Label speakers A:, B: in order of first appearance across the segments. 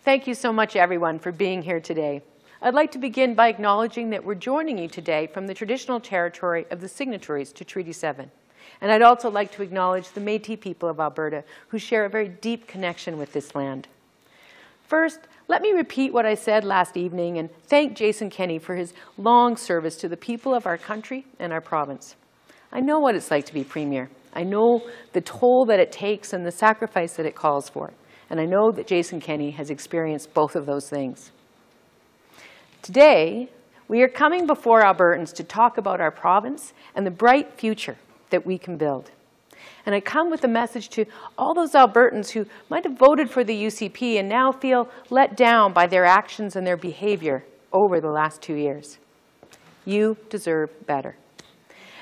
A: Thank you so much, everyone, for being here today. I'd like to begin by acknowledging that we're joining you today from the traditional territory of the signatories to Treaty 7. And I'd also like to acknowledge the Métis people of Alberta, who share a very deep connection with this land. First, let me repeat what I said last evening and thank Jason Kenney for his long service to the people of our country and our province. I know what it's like to be Premier. I know the toll that it takes and the sacrifice that it calls for. And I know that Jason Kenney has experienced both of those things. Today, we are coming before Albertans to talk about our province and the bright future that we can build. And I come with a message to all those Albertans who might have voted for the UCP and now feel let down by their actions and their behavior over the last 2 years. You deserve better.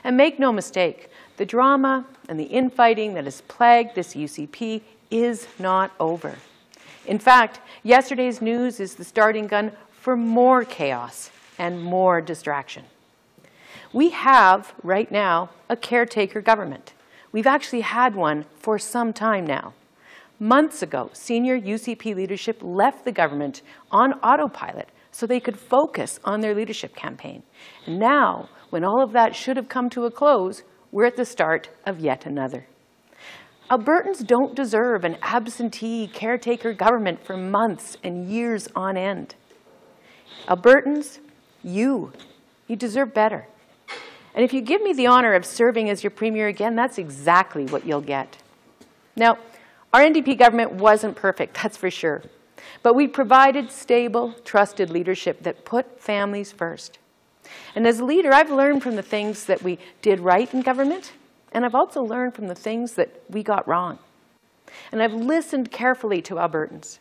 A: And make no mistake, the drama and the infighting that has plagued this UCP is not over. In fact, yesterday's news is the starting gun for more chaos and more distraction. We have, right now, a caretaker government. We've actually had one for some time now. Months ago, senior UCP leadership left the government on autopilot so they could focus on their leadership campaign. And now, when all of that should have come to a close, we're at the start of yet another. Albertans don't deserve an absentee caretaker government for months and years on end. Albertans, you deserve better. And if you give me the honor of serving as your Premier again, that's exactly what you'll get. Now, our NDP government wasn't perfect, that's for sure. But we provided stable, trusted leadership that put families first. And as a leader, I've learned from the things that we did right in government, and I've also learned from the things that we got wrong. And I've listened carefully to Albertans.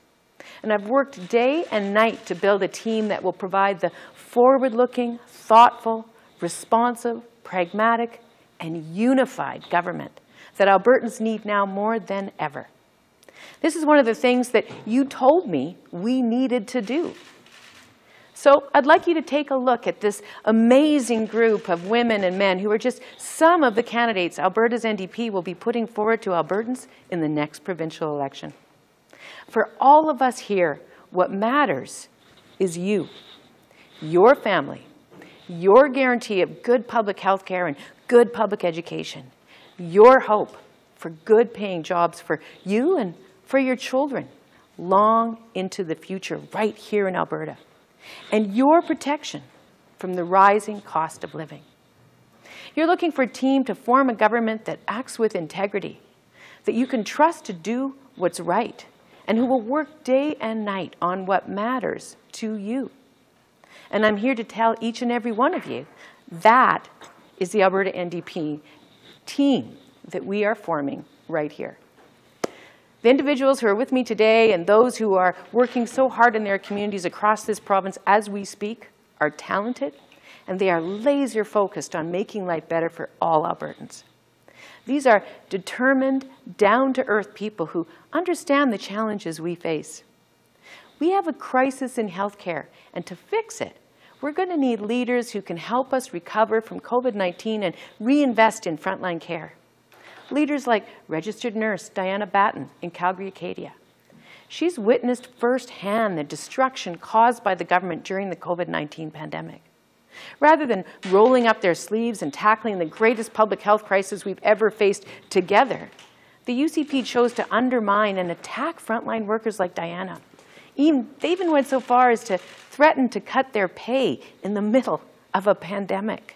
A: And I've worked day and night to build a team that will provide the forward-looking, thoughtful, responsive, pragmatic, and unified government that Albertans need now more than ever. This is one of the things that you told me we needed to do. So I'd like you to take a look at this amazing group of women and men who are just some of the candidates Alberta's NDP will be putting forward to Albertans in the next provincial election. For all of us here, what matters is you, your family, your guarantee of good public health care and good public education, your hope for good paying jobs for you and for your children long into the future right here in Alberta, and your protection from the rising cost of living. You're looking for a team to form a government that acts with integrity, that you can trust to do what's right, and who will work day and night on what matters to you. And I'm here to tell each and every one of you that is the Alberta NDP team that we are forming right here. The individuals who are with me today and those who are working so hard in their communities across this province as we speak are talented, and they are laser focused on making life better for all Albertans. These are determined, down-to-earth people who understand the challenges we face. We have a crisis in healthcare, and to fix it, we're going to need leaders who can help us recover from COVID-19 and reinvest in frontline care. Leaders like registered nurse Diana Batten in Calgary, Acadia. She's witnessed firsthand the destruction caused by the government during the COVID-19 pandemic. Rather than rolling up their sleeves and tackling the greatest public health crisis we've ever faced together, the UCP chose to undermine and attack frontline workers like Diana. They even went so far as to threaten to cut their pay in the middle of a pandemic.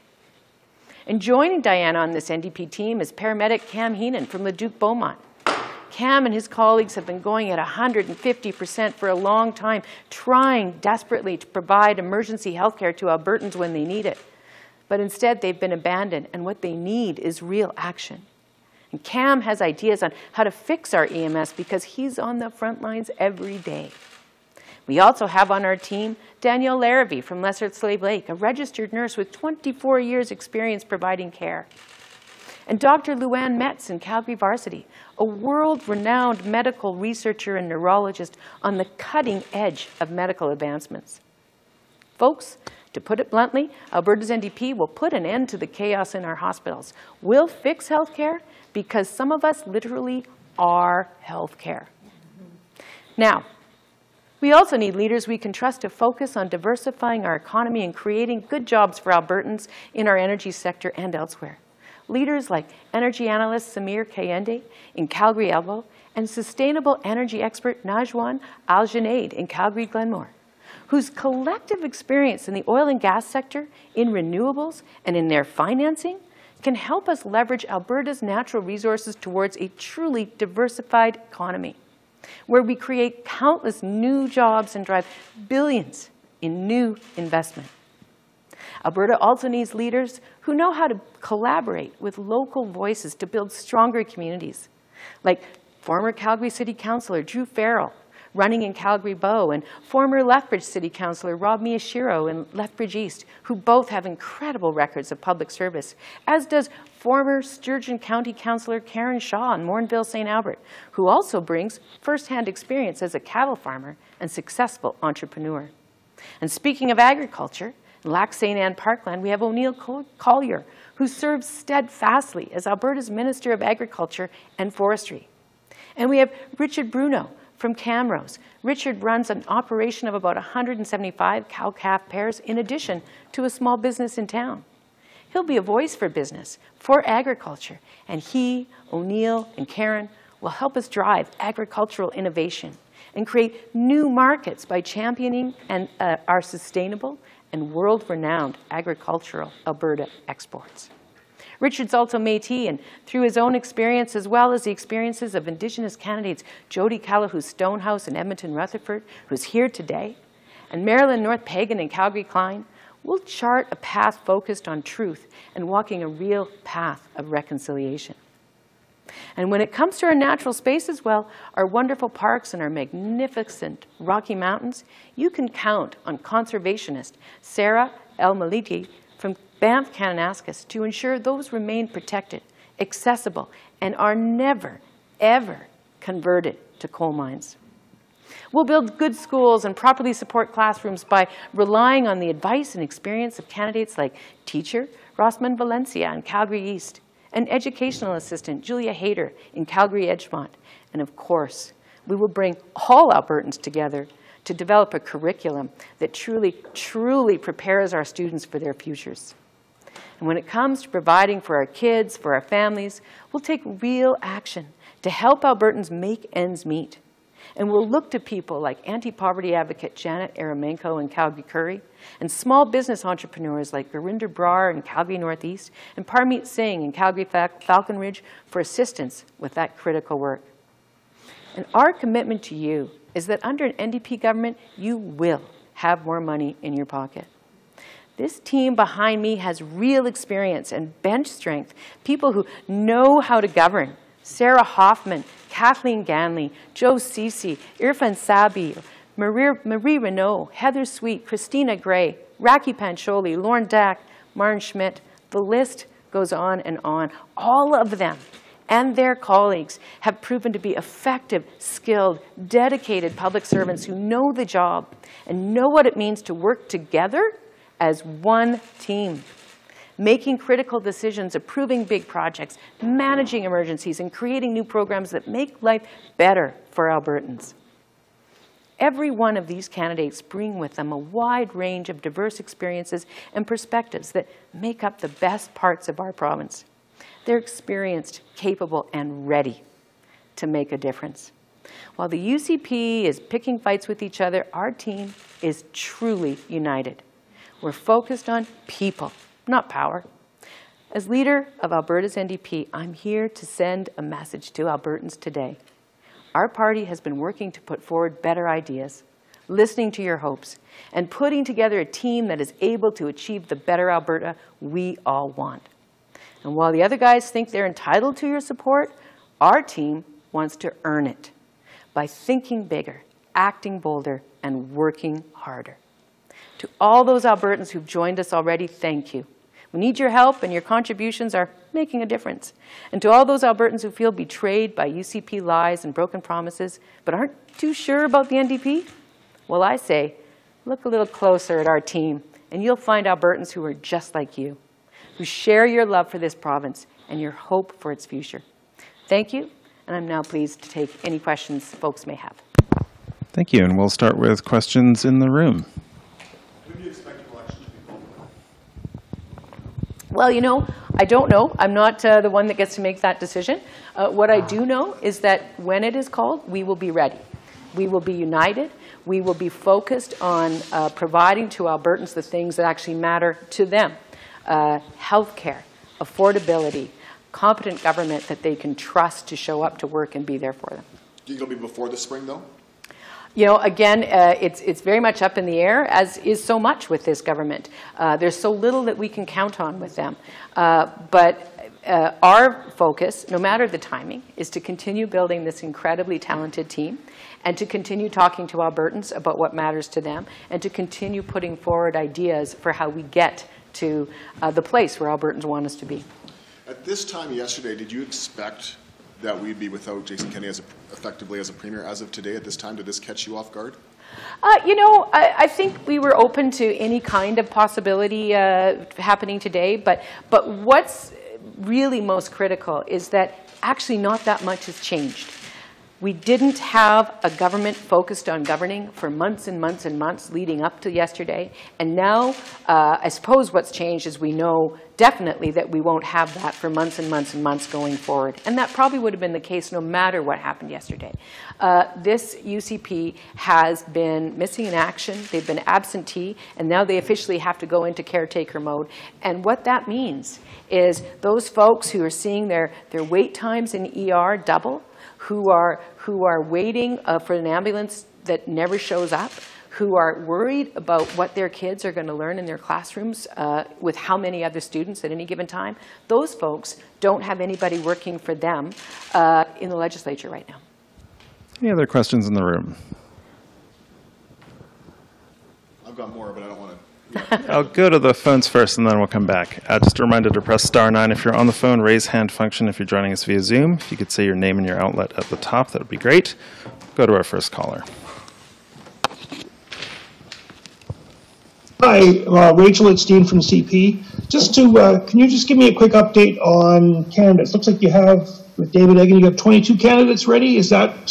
A: And joining Diana on this NDP team is paramedic Cam Heenan from Leduc Beaumont. Cam and his colleagues have been going at 150% for a long time, trying desperately to provide emergency health care to Albertans when they need it. But instead, they've been abandoned, and what they need is real action. And Cam has ideas on how to fix our EMS because he's on the front lines every day. We also have on our team Danielle Larrabee from Lesser Slave Lake, a registered nurse with 24 years' experience providing care. And Dr. Luann Metz in Calgary Varsity, a world-renowned medical researcher and neurologist on the cutting edge of medical advancements. Folks, to put it bluntly, Alberta's NDP will put an end to the chaos in our hospitals. We'll fix health care because some of us literally are health care. Now, We also need leaders we can trust to focus on diversifying our economy and creating good jobs for Albertans in our energy sector and elsewhere. Leaders like energy analyst Samir Kayende in Calgary Elbow and sustainable energy expert Najwan Al-Junaid in Calgary Glenmore, whose collective experience in the oil and gas sector, in renewables, and in their financing can help us leverage Alberta's natural resources towards a truly diversified economy, where we create countless new jobs and drive billions in new investment. Alberta also needs leaders who know how to collaborate with local voices to build stronger communities, like former Calgary City Councillor Drew Farrell, running in Calgary Bow, and former Lethbridge City Councillor Rob Miyashiro in Lethbridge East, who both have incredible records of public service, as does former Sturgeon County Councillor Karen Shaw in Morinville St. Albert, who also brings first-hand experience as a cattle farmer and successful entrepreneur. And speaking of agriculture, in Lac St. Anne Parkland, we have O'Neill Collier, who serves steadfastly as Alberta's Minister of Agriculture and Forestry. And we have Richard Bruno from Camrose. Richard runs an operation of about 175 cow-calf pairs in addition to a small business in town. He'll be a voice for business, for agriculture, and he, O'Neill, and Karen will help us drive agricultural innovation and create new markets by championing our sustainable and world-renowned agricultural Alberta exports. Richard's also Métis, and through his own experience, as well as the experiences of Indigenous candidates Jody Callahoo Stonehouse in Edmonton Rutherford, who's here today, and Marilyn North Pagan and Calgary Klein, we'll chart a path focused on truth and walking a real path of reconciliation. And when it comes to our natural spaces, well, our wonderful parks and our magnificent Rocky Mountains, you can count on conservationist Sarah El-Maliki from Banff Kananaskis to ensure those remain protected, accessible, and are never, ever converted to coal mines. We'll build good schools and properly support classrooms by relying on the advice and experience of candidates like teacher Rosman Valencia in Calgary East, and educational assistant Julia Hayter in Calgary Edgemont. And of course, we will bring all Albertans together to develop a curriculum that truly prepares our students for their futures. And when it comes to providing for our kids, for our families, we'll take real action to help Albertans make ends meet. And we'll look to people like anti-poverty advocate Janet Aramenko in Calgary Curry, and small business entrepreneurs like Gurinder Brar in Calgary Northeast, and Parmeet Singh in Calgary Falcon Ridge for assistance with that critical work. And our commitment to you is that under an NDP government, you will have more money in your pocket. This team behind me has real experience and bench strength, people who know how to govern. Sarah Hoffman, Kathleen Ganley, Joe Cece, Irfan Sabi, Marie Renault, Heather Sweet, Christina Gray, Raki Pancholi, Lauren Dack, Martin Schmidt. The list goes on and on. All of them and their colleagues have proven to be effective, skilled, dedicated public servants who know the job and know what it means to work together as one team, making critical decisions, approving big projects, managing emergencies, and creating new programs that make life better for Albertans. Every one of these candidates bring with them a wide range of diverse experiences and perspectives that make up the best parts of our province. They're experienced, capable, and ready to make a difference. While the UCP is picking fights with each other, our team is truly united. We're focused on people, not power. As leader of Alberta's NDP, I'm here to send a message to Albertans today. Our party has been working to put forward better ideas, listening to your hopes, and putting together a team that is able to achieve the better Alberta we all want. And while the other guys think they're entitled to your support, our team wants to earn it by thinking bigger, acting bolder, and working harder. To all those Albertans who've joined us already, thank you. We need your help, and your contributions are making a difference. And to all those Albertans who feel betrayed by UCP lies and broken promises, but aren't too sure about the NDP, well, I say, look a little closer at our team, and you'll find Albertans who are just like you, who share your love for this province and your hope for its future. Thank you, and I'm now pleased to take any questions folks may have.
B: Thank you, and we'll start with questions in the room.
C: When do you expect an election to be called?
A: Well, you know, I don't know. I'm not the one that gets to make that decision. What I do know is that when it is called, we will be ready. We will be united. We will be focused on providing to Albertans the things that actually matter to them. Healthcare, affordability, competent government that they can trust to show up to work and be there for them.
C: Do you think it'll be before the spring, though?
A: You know, again, it's very much up in the air, as is so much with this government. There's so little that we can count on with them. But our focus, no matter the timing, is to continue building this incredibly talented team and to continue talking to Albertans about what matters to them and to continue putting forward ideas for how we get to the place where Albertans want us to be.
C: At this time yesterday, did you expect that we'd be without Jason Kenney effectively as a premier as of today? At this time, did this catch you off guard?
A: You know, I think we were open to any kind of possibility happening today, but what's really most critical is that actually not that much has changed. We didn't have a government focused on governing for months and months and months leading up to yesterday. And now, I suppose what's changed is we know definitely that we won't have that for months and months and months going forward. And that probably would have been the case no matter what happened yesterday. This UCP has been missing in action. They've been absentee. And now they officially have to go into caretaker mode. And what that means is those folks who are seeing their wait times in ER double, who are waiting for an ambulance that never shows up, who are worried about what their kids are going to learn in their classrooms with how many other students at any given time, those folks don't have anybody working for them in the legislature right now.
B: Any other questions in the room?
C: I've got more, but I don't want to.
B: I'll go to the phones first, and then we'll come back. Just a reminder to press *9 if you're on the phone, raise hand function if you're joining us via Zoom. If you could say your name and your outlet at the top, that would be great. Go to our first caller.
D: Hi, Rachel, it's Dean from CP. Just to, can you just give me a quick update on candidates? Looks like you have, with David Eggen, you have 22 candidates ready. Is that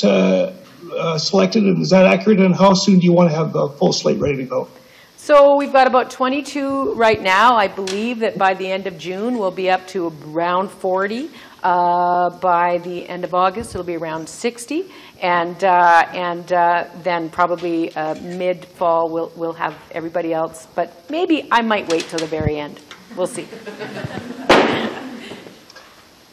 D: selected, and is that accurate? And how soon do you want to have the full slate ready to go?
A: So we've got about 22 right now. I believe that by the end of June, we'll be up to around 40. By the end of August, it'll be around 60. And then probably mid-fall, we'll have everybody else. But maybe I might wait till the very end. We'll see.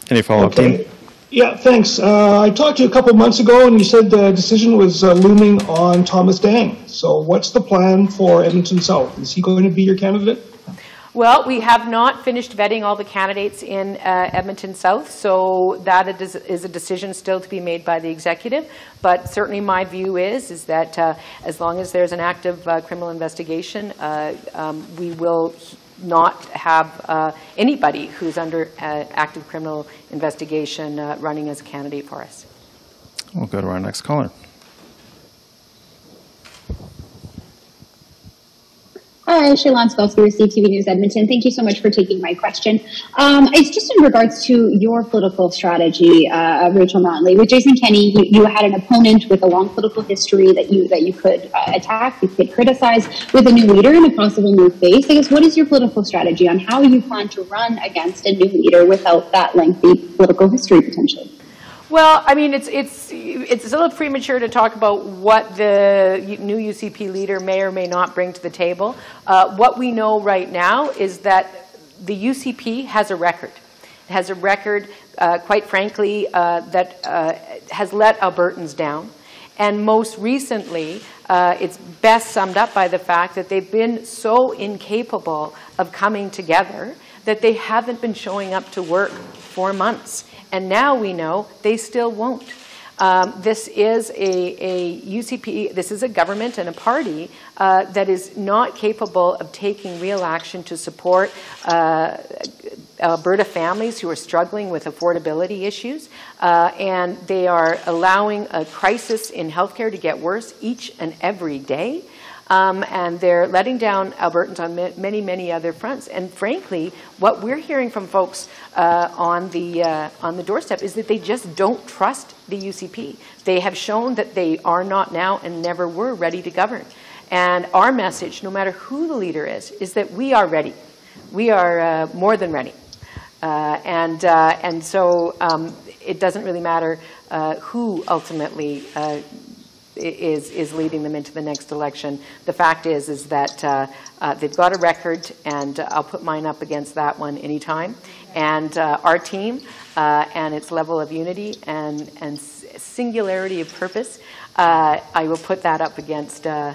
B: Any follow-up, Dean?
D: Yeah, thanks. I talked to you a couple months ago, and you said the decision was looming on Thomas Dang. So what's the plan for Edmonton South? Is he going to be your candidate?
A: Well, we have not finished vetting all the candidates in Edmonton South, so that is a decision still to be made by the executive. But certainly my view is that as long as there's an active criminal investigation, we will not have anybody who's under active criminal investigation running as a candidate for us.
B: We'll go to our next caller.
E: Hi, Shailon Skolsky with CTV News Edmonton. Thank you so much for taking my question. It's just in regards to your political strategy, Rachel Notley. With Jason Kenney, you had an opponent with a long political history that you could attack, you could criticize. With a new leader and a possible new face, I guess, what is your political strategy on how you plan to run against a new leader without that lengthy political history potentially?
A: Well, I mean, it's a little premature to talk about what the new UCP leader may or may not bring to the table. What we know right now is that the UCP has a record. It has a record, quite frankly, that has let Albertans down. And most recently, it's best summed up by the fact that they've been so incapable of coming together that they haven't been showing up to work for months. And now we know they still won't. This is a UCP, this is a government and a party that is not capable of taking real action to support Alberta families who are struggling with affordability issues, and they are allowing a crisis in healthcare to get worse each and every day. And they're letting down Albertans on many, many other fronts. And frankly, what we're hearing from folks on the doorstep is that they just don't trust the UCP. They have shown that they are not now and never were ready to govern. And our message, no matter who the leader is that we are ready. We are more than ready. And so it doesn't really matter who ultimately is leading them into the next election. The fact is that they've got a record, and I'll put mine up against that one anytime. And our team and its level of unity and singularity of purpose, I will put that up against the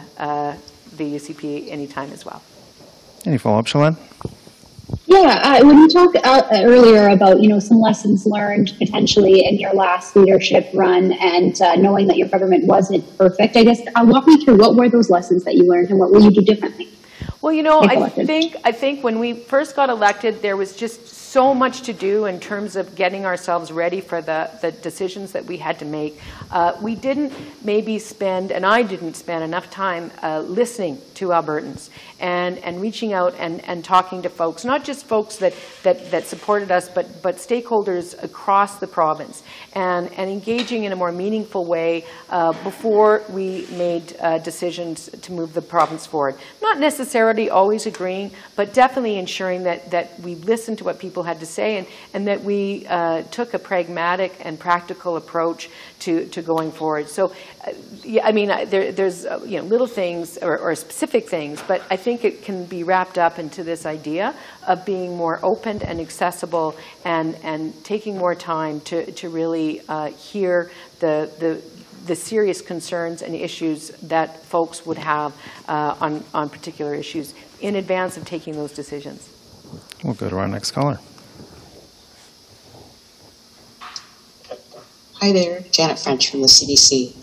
A: UCP anytime as well.
B: Any follow-up, Shalane?
E: Yeah, when you talked earlier about, some lessons learned potentially in your last leadership run and knowing that your government wasn't perfect, I guess, walk me through what were those lessons that you learned and what will you do differently?
A: Well, I think when we first got elected, there was just so much to do in terms of getting ourselves ready for the decisions that we had to make. We didn't maybe spend, and I didn't spend enough time listening to Albertans and reaching out and talking to folks, not just folks that supported us, but stakeholders across the province, and engaging in a more meaningful way before we made decisions to move the province forward. Not necessarily always agreeing, but definitely ensuring that we listened to what people had to say and that we took a pragmatic and practical approach to going forward. So, there's little things or specific things, but I think it can be wrapped up into this idea of being more open and accessible and taking more time to really hear the serious concerns and issues that folks would have on particular issues in advance of taking those decisions.
B: We'll go to our next caller.
F: Hi there, Janet French from the CBC.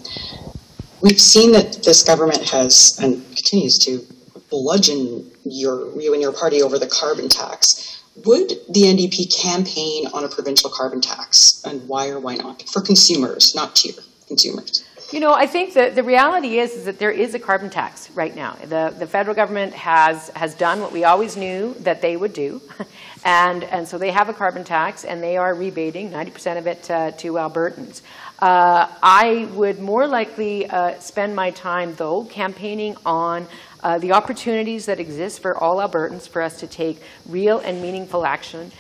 F: We've seen that this government has and continues to bludgeon you and your party over the carbon tax. Would the NDP campaign on a provincial carbon tax, and why or why not? For consumers, not to your consumers.
A: I think that the reality is that there is a carbon tax right now. The federal government has done what we always knew that they would do. And so they have a carbon tax, and they are rebating 90% of it to Albertans. I would more likely spend my time, though, campaigning on the opportunities that exist for all Albertans for us to take real and meaningful action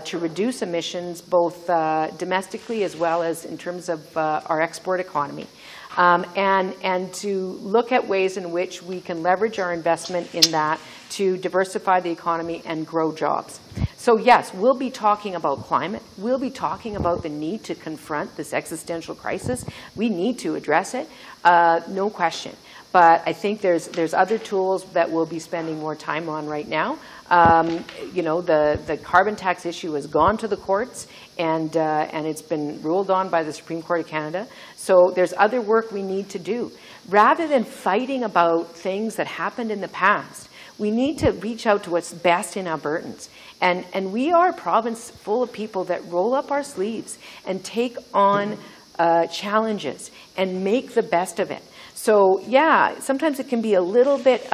A: to reduce emissions, both domestically as well as in terms of our export economy. And to look at ways in which we can leverage our investment in that to diversify the economy and grow jobs. So yes, we'll be talking about climate. We'll be talking about the need to confront this existential crisis. We need to address it, no question. But I think there's other tools that we'll be spending more time on right now. The carbon tax issue has gone to the courts, and it's been ruled on by the Supreme Court of Canada. So there's other work we need to do. Rather than fighting about things that happened in the past, we need to reach out to what's best in Albertans. And we are a province full of people that roll up our sleeves and take on challenges and make the best of it. So yeah, sometimes it can be a little bit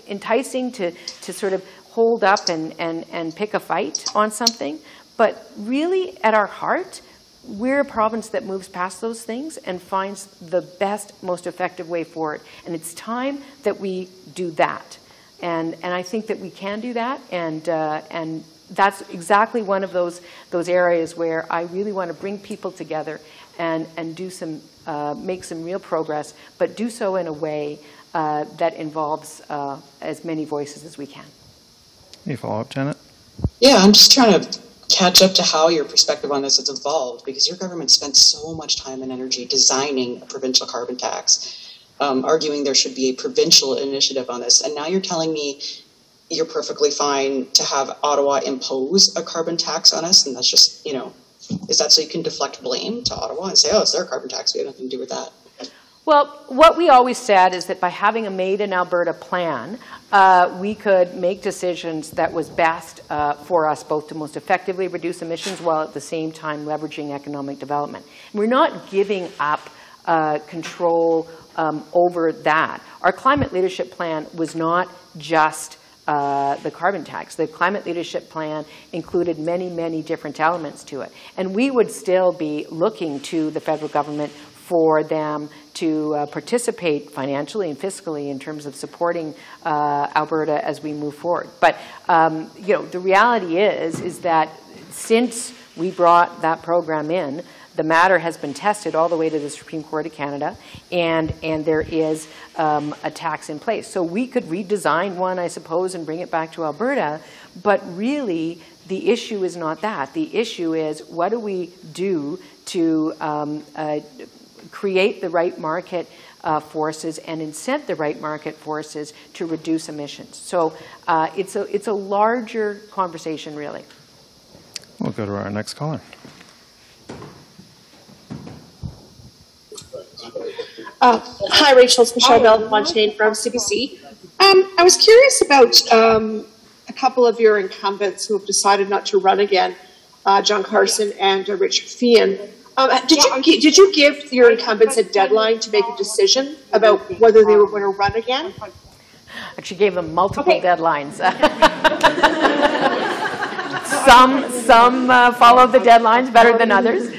A: enticing to sort of hold up and pick a fight on something. But really, at our heart, we're a province that moves past those things and finds the best, most effective way forward. And it's time that we do that. And I think that we can do that. And that's exactly one of those areas where I really want to bring people together and do some make some real progress, but do so in a way that involves as many voices as we can.
B: Any follow-up, Janet?
F: Yeah, I'm just trying to catch up to how your perspective on this has evolved, because your government spent so much time and energy designing a provincial carbon tax, arguing there should be a provincial initiative on this, and now you're telling me you're perfectly fine to have Ottawa impose a carbon tax on us, and that's just, is that so you can deflect blame to Ottawa and say, oh, it's their carbon tax, we have nothing to do with that?
A: Well, what we always said is that by having a Made in Alberta plan, we could make decisions that was best for us both to most effectively reduce emissions while at the same time leveraging economic development. And we're not giving up control over that. Our climate leadership plan was not just the carbon tax. The climate leadership plan included many, many different elements to it. And we would still be looking to the federal government for them to participate financially and fiscally in terms of supporting Alberta as we move forward. But you know, the reality is that since we brought that program in, the matter has been tested all the way to the Supreme Court of Canada, and there is a tax in place. So we could redesign one, I suppose, and bring it back to Alberta, but really the issue is not that. The issue is, what do we do to create the right market forces and incent the right market forces to reduce emissions? So it's a larger conversation, really.
B: We'll go to our next caller.
G: Hi, Rachel. It's Michelle Bell-Fontaine from CBC. I was curious about a couple of your incumbents who have decided not to run again, John Carson and Richard Feehan. Did you give your incumbents a deadline to make a decision about whether they were going to run again?
A: Actually gave them multiple deadlines. Some followed the deadlines better than others.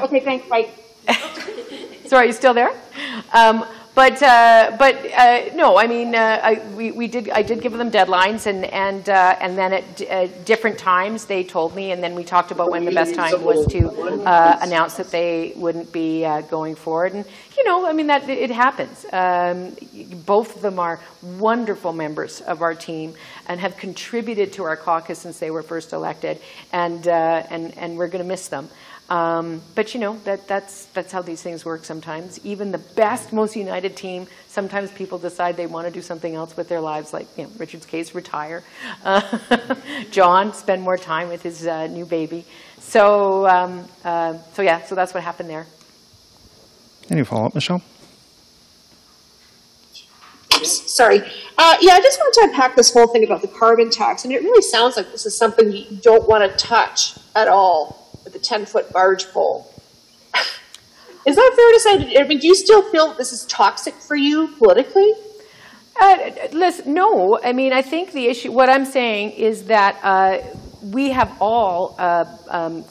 G: Okay, thanks. Bye.
A: Sorry, are you still there? No, I mean, I did give them deadlines, and then at different times they told me, and then we talked about when the best time was to announce that they wouldn't be going forward. And you know, I mean, that it happens. Both of them are wonderful members of our team and have contributed to our caucus since they were first elected, and we're going to miss them. But you know, that's how these things work sometimes. Even the best, most united team, sometimes people decide they want to do something else with their lives, like, you know, Richard's case, retire. John, spend more time with his new baby. So yeah, so that's what happened there.
B: Any follow-up, Michelle?
G: Oops, sorry. Yeah, I just wanted to unpack this whole thing about the carbon tax, and it really sounds like this is something you don't want to touch at all. The 10-foot barge pole. Is that fair to say? I mean, do you still feel that this is toxic for you politically?
A: Listen, no. I mean, I think the issue, what I'm saying is that we have all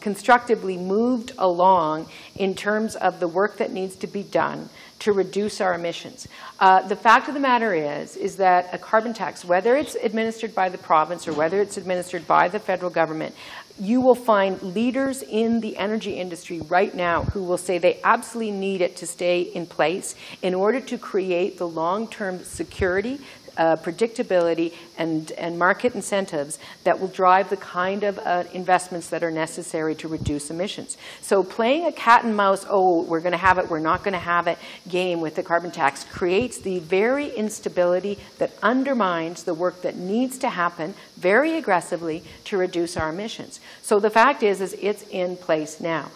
A: constructively moved along in terms of the work that needs to be done to reduce our emissions. The fact of the matter is that a carbon tax, whether it's administered by the province or whether it's administered by the federal government, you will find leaders in the energy industry right now who will say they absolutely need it to stay in place in order to create the long-term security, predictability, and market incentives that will drive the kind of investments that are necessary to reduce emissions. So playing a cat and mouse, oh, we're going to have it, we're not going to have it game with the carbon tax creates the very instability that undermines the work that needs to happen very aggressively to reduce our emissions. So the fact is it's in place now.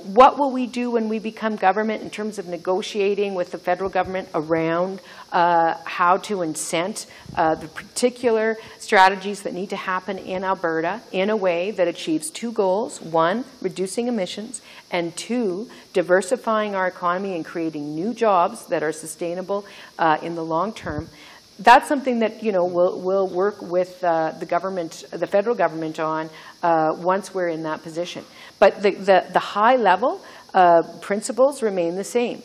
A: What will we do when we become government in terms of negotiating with the federal government around how to incent the particular strategies that need to happen in Alberta in a way that achieves two goals: one, reducing emissions, and two, diversifying our economy and creating new jobs that are sustainable in the long term? That's something that, you know, we'll work with the government, the federal government on once we're in that position. But the high level principles remain the same.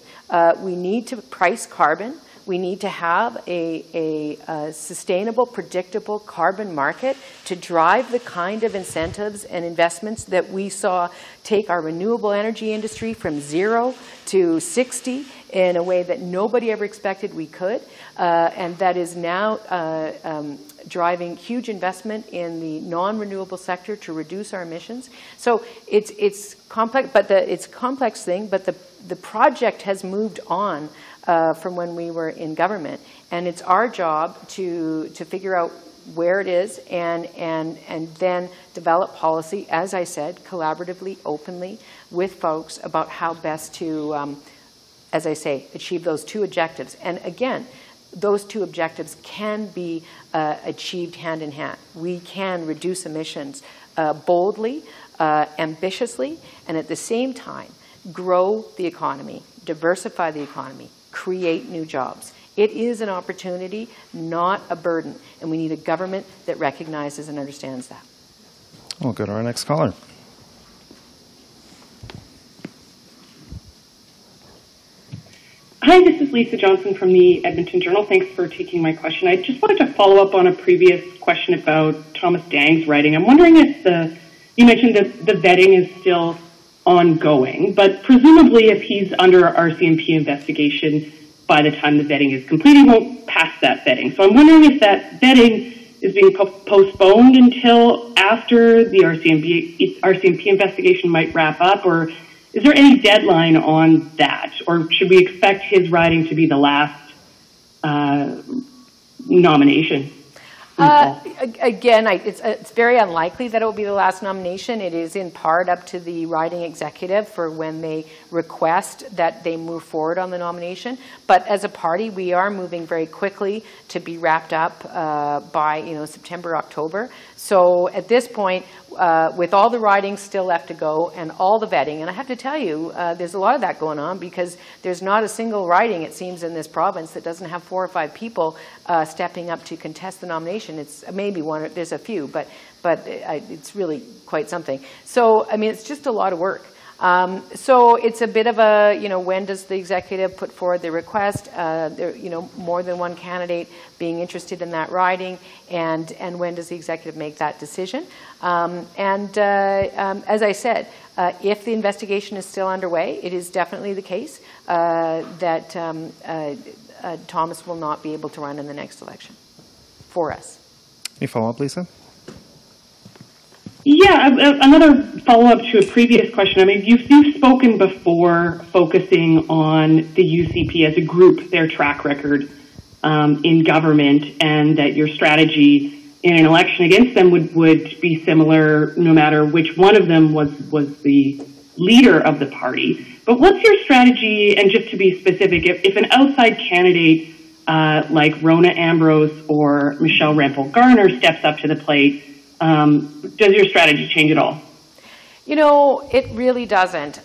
A: We need to price carbon. We need to have a sustainable, predictable carbon market to drive the kind of incentives and investments that we saw take our renewable energy industry from 0 to 60 in a way that nobody ever expected we could, and that is now driving huge investment in the non-renewable sector to reduce our emissions. So it's complex, but it's a complex thing. But the project has moved on from when we were in government, and it's our job to figure out where it is and then develop policy, as I said, collaboratively, openly with folks about how best to as I say, achieve those two objectives. And again, those two objectives can be achieved hand in hand. We can reduce emissions boldly, ambitiously, and at the same time grow the economy, diversify the economy, create new jobs. It is an opportunity, not a burden, and we need a government that recognizes and understands that.
B: We'll go to our next caller.
H: Hi, this is Lisa Johnson from the Edmonton Journal. Thanks for taking my question. I just wanted to follow up on a previous question about Thomas Dang's writing. I'm wondering if you mentioned that the vetting is still ongoing, but presumably if he's under RCMP investigation by the time the vetting is complete, he won't pass that vetting. So I'm wondering if that vetting is being postponed until after the RCMP investigation might wrap up, or is there any deadline on that, or should we expect his writing to be the last nomination?
A: Again, it's very unlikely that it will be the last nomination. It is in part up to the riding executive for when they request that they move forward on the nomination. But as a party, we are moving very quickly to be wrapped up by September, October. So at this point, with all the riding still left to go and all the vetting, and I have to tell you, there's a lot of that going on because there's not a single riding, it seems, in this province that doesn't have 4 or 5 people stepping up to contest the nomination. It's maybe one, there's a few, but it's really quite something. So, I mean, it's just a lot of work. So it's a bit of a, when does the executive put forward the request? More than one candidate being interested in that riding, and when does the executive make that decision? As I said, if the investigation is still underway, it is definitely the case that Thomas will not be able to run in the next election for us.
B: Any follow-up, Lisa?
H: Yeah, another follow-up to a previous question. I mean, you've spoken before focusing on the UCP as a group, their track record in government, and that your strategy in an election against them would be similar no matter which one of them was the leader of the party. But what's your strategy, and just to be specific, if an outside candidate like Rona Ambrose or Michelle Rempel-Garner steps up to the plate, does your strategy change at all?
A: It really doesn't.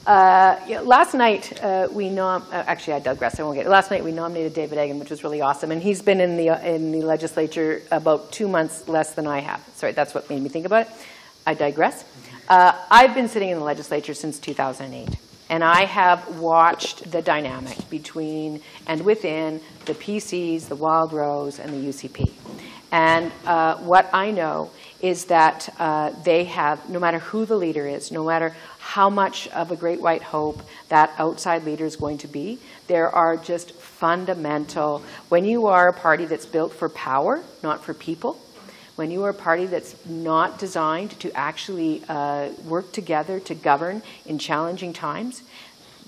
A: Last night actually I digress. I won't get it. Last night we nominated David Eggen, which was really awesome, and he's been in the legislature about 2 months less than I have. Sorry, that's what made me think about it. I digress. I've been sitting in the legislature since 2008. And I have watched the dynamic between and within the PCs, the Wild Rose, and the UCP. And what I know is that they have, no matter who the leader is, no matter how much of a great white hope that outside leader is going to be, there are just fundamental, when you are a party that's built for power, not for people, when you are a party that's not designed to actually work together to govern in challenging times,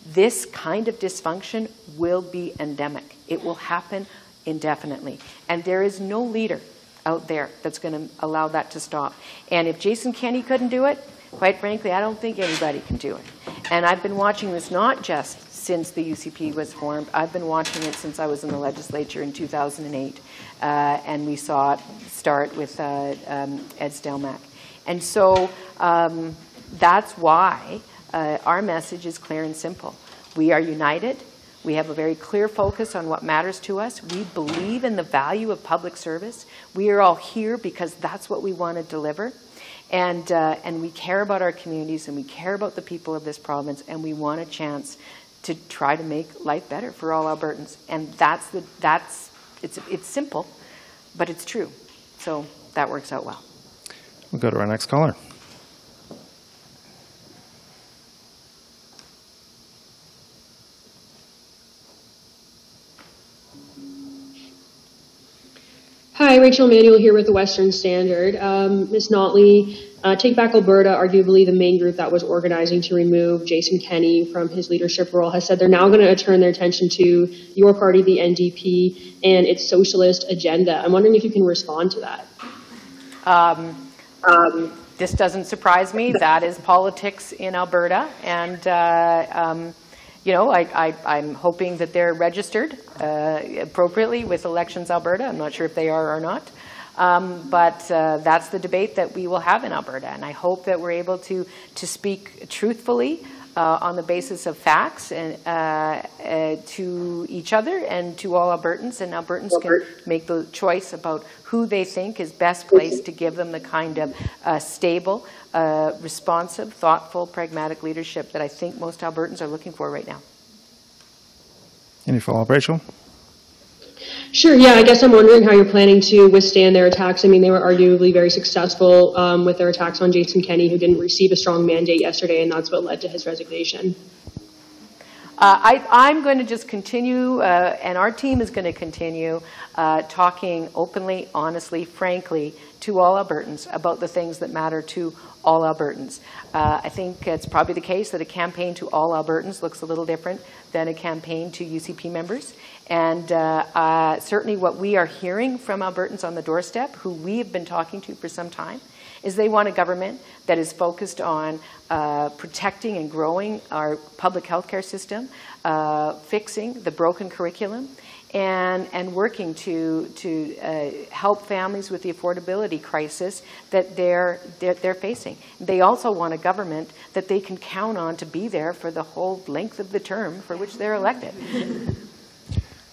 A: this kind of dysfunction will be endemic. It will happen indefinitely. And there is no leader out there that's going to allow that to stop. And if Jason Kenney couldn't do it, quite frankly, I don't think anybody can do it. And I've been watching this not just since the UCP was formed. I've been watching it since I was in the legislature in 2008. And we saw it start with Ed Stelmach. And so that's why our message is clear and simple. We are united. We have a very clear focus on what matters to us. We believe in the value of public service. We are all here because that's what we want to deliver. And we care about our communities, and we care about the people of this province, and we want a chance to try to make life better for all Albertans. And it's simple, but it's true. So that works out well.
B: We'll go to our next caller.
I: Hi, Rachel Manuel here with the Western Standard. Ms. Notley, Take Back Alberta, arguably the main group that was organizing to remove Jason Kenney from his leadership role, has said they're now going to turn their attention to your party, the NDP, and its socialist agenda. I'm wondering if you can respond to that.
A: This doesn't surprise me. That is politics in Alberta, and You know, I'm hoping that they're registered appropriately with Elections Alberta. I'm not sure if they are or not. But that's the debate that we will have in Alberta. And I hope that we're able to speak truthfully on the basis of facts and to each other and to all Albertans. And Albertans can make the choice about who they think is best placed to give them the kind of stable, responsive, thoughtful, pragmatic leadership that I think most Albertans are looking for right now.
B: Any follow-up, Rachel?
I: Sure, yeah, I guess I'm wondering how you're planning to withstand their attacks. I mean, they were arguably very successful with their attacks on Jason Kenney, who didn't receive a strong mandate yesterday, and that's what led to his resignation.
A: I'm going to just continue, and our team is going to continue talking openly, honestly, frankly, to all Albertans about the things that matter to all Albertans. I think it's probably the case that a campaign to all Albertans looks a little different than a campaign to UCP members. And certainly what we are hearing from Albertans on the doorstep, who we have been talking to for some time, is they want a government that is focused on protecting and growing our public health care system, fixing the broken curriculum, and working to help families with the affordability crisis that they're facing. They also want a government that they can count on to be there for the whole length of the term for which they're elected.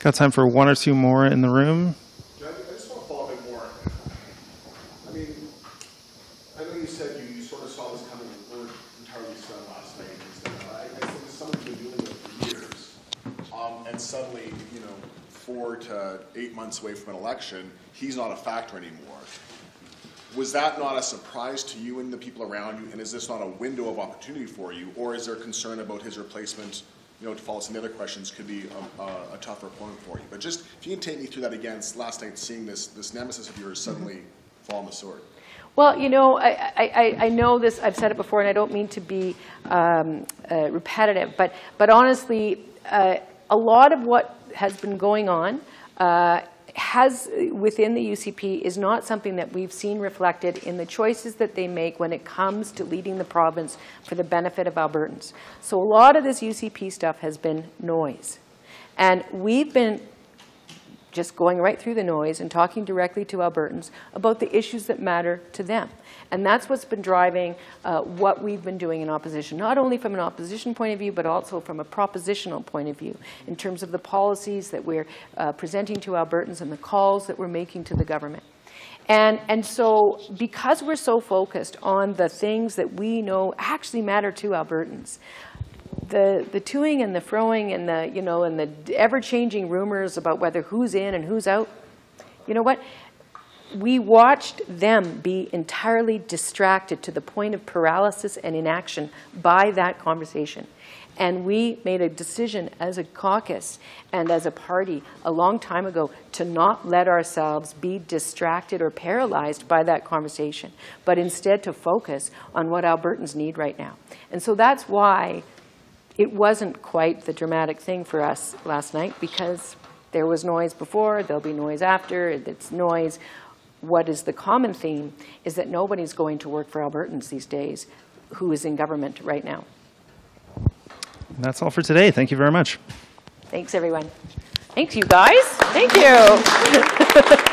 B: Got time for one or two more in the room.
C: I just want to follow up a bit more. I mean, I know you said you sort of saw this coming and weren't entirely certain last night. I think it's something you've been dealing with for years. And suddenly, 4 to 8 months away from an election, he's not a factor anymore. Was that not a surprise to you and the people around you? And is this not a window of opportunity for you? Or is there concern about his replacement? To follow some of the other questions, could be a tougher opponent for you. But just, if you can take me through that again, last night seeing this nemesis of yours suddenly fall on the sword.
A: Well, I know this, I've said it before, and I don't mean to be repetitive, but honestly, a lot of what has been going on within the UCP is not something that we've seen reflected in the choices that they make when it comes to leading the province for the benefit of Albertans. So a lot of this UCP stuff has been noise. And we've been just going right through the noise and talking directly to Albertans about the issues that matter to them. And that's what's been driving what we've been doing in opposition, not only from an opposition point of view, but also from a propositional point of view, in terms of the policies that we're presenting to Albertans and the calls that we're making to the government. And so because we're so focused on the things that we know actually matter to Albertans, the toing and the froing and the ever-changing rumors about whether who's in and who's out, you know what? We watched them be entirely distracted to the point of paralysis and inaction by that conversation. And we made a decision as a caucus and as a party a long time ago to not let ourselves be distracted or paralyzed by that conversation, but instead to focus on what Albertans need right now. And so that's why it wasn't quite the dramatic thing for us last night, because there was noise before, there'll be noise after, it's noise. What is the common theme is that nobody's going to work for Albertans these days who is in government right now.
B: And that's all for today. Thank you very much.
A: Thanks, everyone. Thanks, you guys. Thank you.